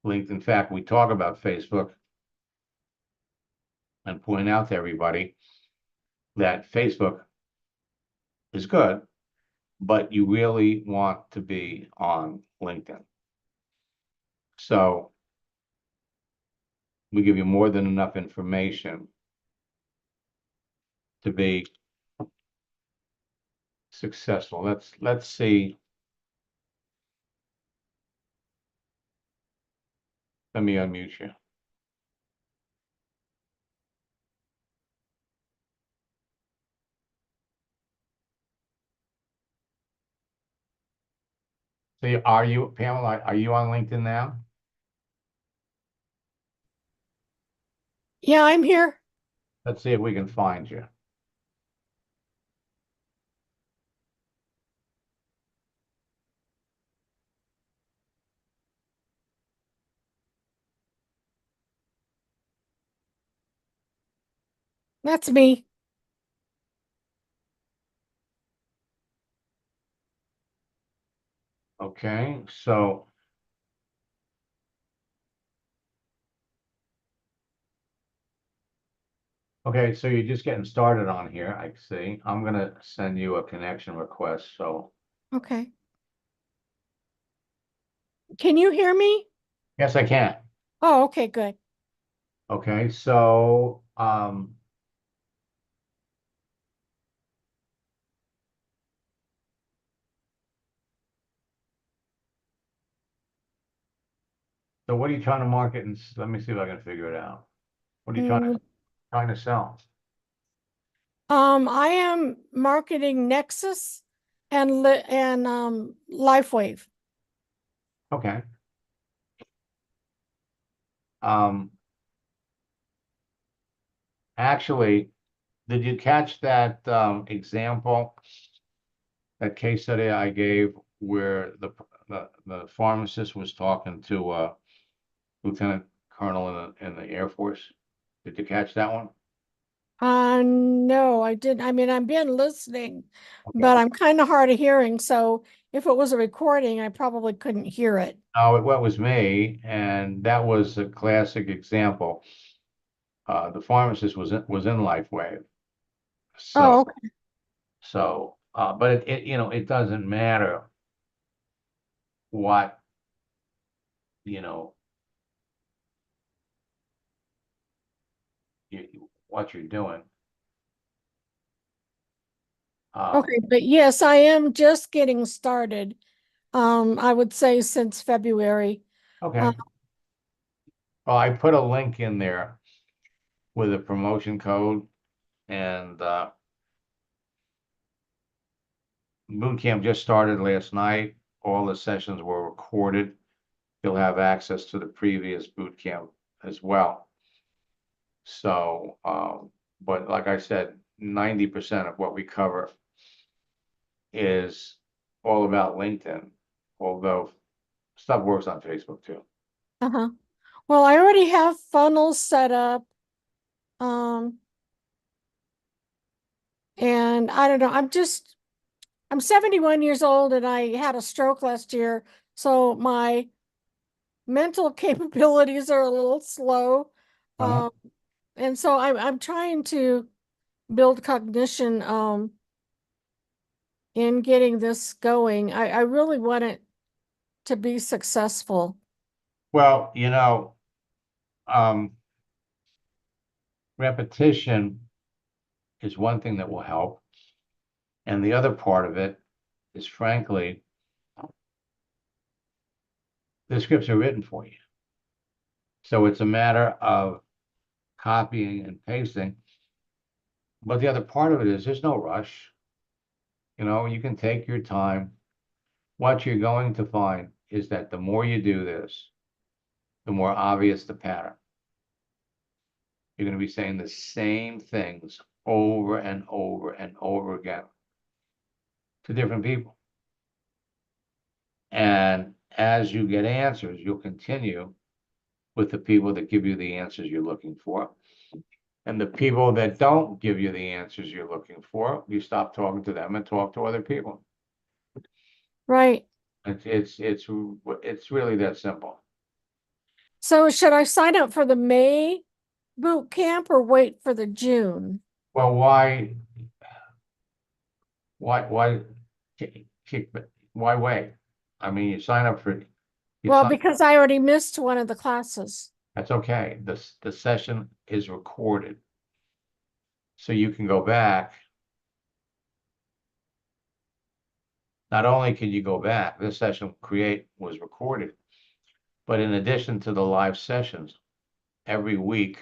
In fact, we talk about Facebook and point out to everybody that Facebook is good, but you really want to be on LinkedIn. So we give you more than enough information to be successful. Let's see. Let me unmute you. So are you, Pamela, are you on LinkedIn now? Yeah, I'm here. Let's see if we can find you. That's me. Okay, so okay, so you're just getting started on here, I see. I'm gonna send you a connection request, so Okay. Can you hear me? yes, I can. Oh, okay, good. Okay, so so what are you trying to market and let me see if I can figure it out. What are you Mm, trying to sell? I am marketing Nexus and LifeWave. Okay. Um Actually, did you catch that example, that case study I gave where the pharmacist was talking to Lieutenant Colonel in the Air Force? Did you catch that one? No, I didn't. I mean, I've been listening, Okay. but I'm kind of hard of hearing. So if it was a recording, I probably couldn't hear it. Oh, it was me, and that was a classic example. The pharmacist was in LifeWave, so Oh, okay. but it you know, it doesn't matter what you know what you're doing. Okay, but yes, I am just getting started. I would say since February. Okay. Well, I put a link in there with a promotion code, and boot camp just started last night. All the sessions were recorded. You'll have access to the previous boot camp as well. So, but like I said, 90% of what we cover is all about LinkedIn, although stuff works on Facebook too. Uh-huh. Well, I already have funnels set up. Um, and I don't know, I'm 71 years old and I had a stroke last year, so my mental capabilities are a little slow. Uh-huh. Um, and so I'm trying to build cognition in getting this going. I really want it to be successful. Well, um, repetition is one thing that will help. And the other part of it is, frankly, the scripts are written for you. So it's a matter of copying and pasting. But the other part of it is there's no rush. You can take your time. What you're going to find is that the more you do this, the more obvious the pattern. You're going to be saying the same things over and over and over again to different people. And as you get answers, you'll continue with the people that give you the answers you're looking for. And the people that don't give you the answers you're looking for, you stop talking to them and talk to other people. Right. It's really that simple. So should I sign up for the May boot camp or wait for the June? Well, why kick, why wait? I mean, you sign up for, you Well, sign, because I already missed one of the classes. that's okay. The session is recorded. So you can go back. Not only can you go back, this session was recorded, But in addition to the live sessions, every week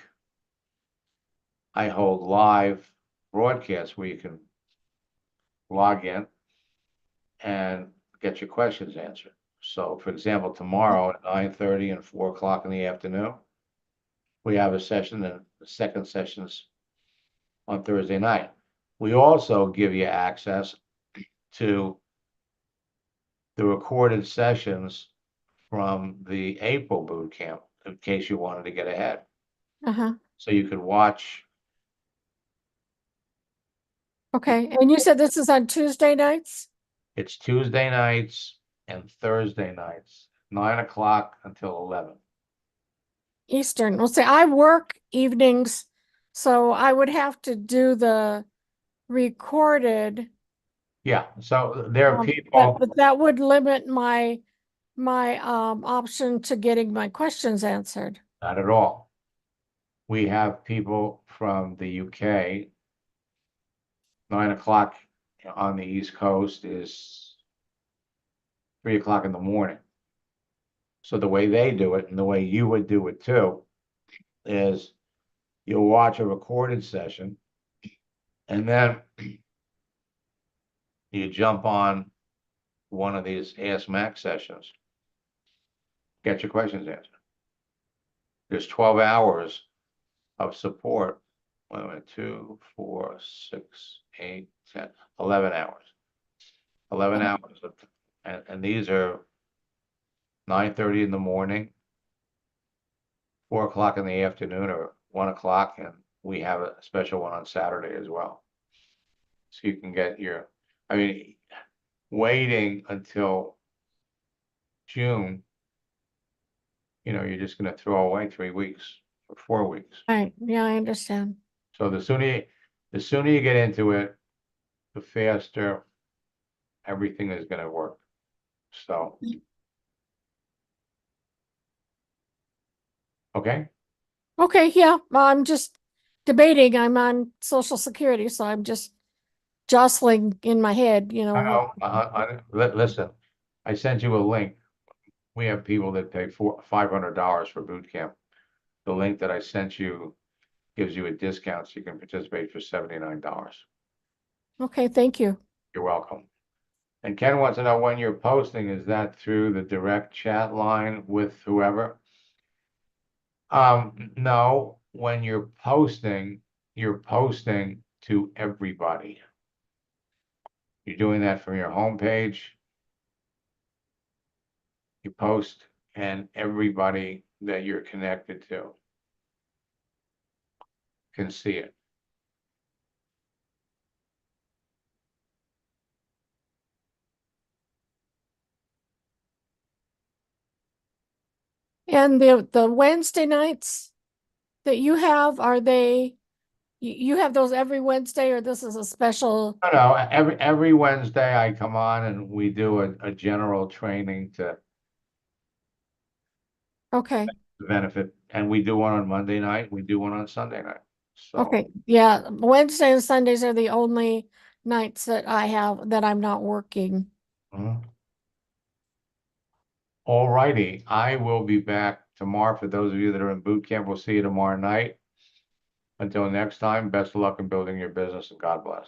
I hold live broadcasts where you can log in and get your questions answered. So for example, tomorrow at 9:30 and 4 o'clock in the afternoon, we have a session, and the second session's on Thursday night. We also give you access to the recorded sessions from the April boot camp in case you wanted to get ahead. Uh-huh. So you could watch. Okay. And you said this is on Tuesday nights? It's Tuesday nights and Thursday nights, 9 o'clock until 11. Eastern. Well, say I work evenings, so I would have to do the recorded. Yeah, so there are But people, that would limit my option to getting my questions answered. not at all. We have people from the UK. 9 o'clock on the East Coast is 3 o'clock in the morning. So the way they do it, and the way you would do it too, is you'll watch a recorded session, and then you jump on one of these Ask Mac sessions, get your questions answered. There's 12 hours of support. 1, 2, 4, 6, 8, 10, 11 hours. 11 hours of, and these are 9:30 in the morning, 4 o'clock in the afternoon, or 1 o'clock, and we have a special one on Saturday as well. So you can get your, I mean, waiting until June, you're just gonna throw away 3 weeks or 4 weeks. Right. Yeah, I understand. So the sooner you get into it, the faster everything is gonna work. So. Okay, Okay, yeah. I'm just debating. I'm on Social Security, so I'm just jostling in my head, listen, I sent you a link. We have people that pay $500 for boot camp. The link that I sent you gives you a discount, so you can participate for $79. Okay, thank you. You're welcome. And Ken wants to know when you're posting. Is that through the direct chat line with whoever? No, when you're posting to everybody. You're doing that from your homepage. You post, and everybody that you're connected to can see it. And the Wednesday nights that you have, are they, you have those every Wednesday, or this is a special? No, every Wednesday I come on and we do a general training to Okay, benefit, and we do one on Monday night, we do one on Sunday night. So, okay, yeah. Wednesday and Sundays are the only nights that I have that I'm not working. all righty, I will be back tomorrow. For those of you that are in boot camp, we'll see you tomorrow night. Until next time, best of luck in building your business, and God bless.